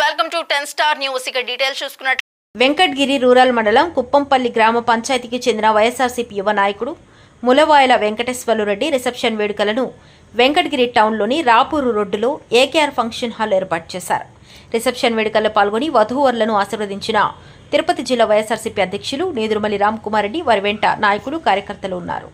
Welcome to 10 star news. ఇక details చూసుకున్నట్టు Venkatagiri rural మండలం కుప్పంపల్లి గ్రామ పంచాయతీకి చెందిన వైఎస్ఆర్సీపీ యువ నాయకుడు ములవాయల వెంకటేశ్వర్లు రిసెప్షన్ వేడుకలను వెంకటగిరి టౌన్లోని రాపూరు రోడ్డులో ఏకేఆర్ ఫంక్షన్ హాల్ ఏర్పాటు చేశారు. రిసెప్షన్ వేడుకల్లో పాల్గొని వధూవరులను ఆశీర్వదించిన తిరుపతి జిల్లా వైఎస్ఆర్సీపీ అధ్యక్షులు నేదురుమల్లి రామ్ కుమార్ రెడ్డి, వారి వెంట నాయకులు, కార్యకర్తలు ఉన్నారు.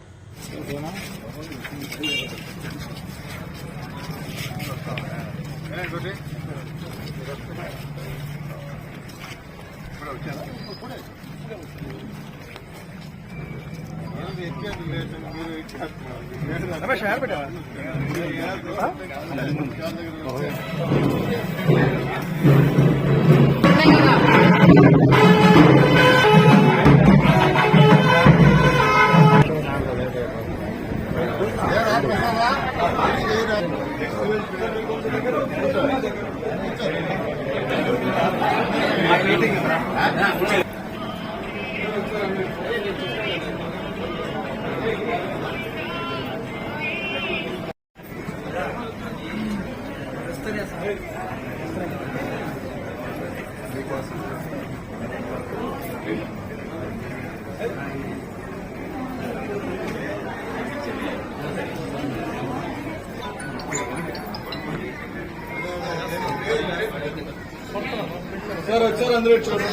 సార్ వచ్చారు, అందరూ వచ్చారు.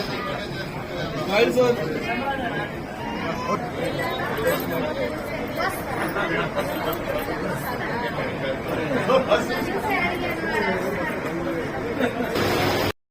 సార్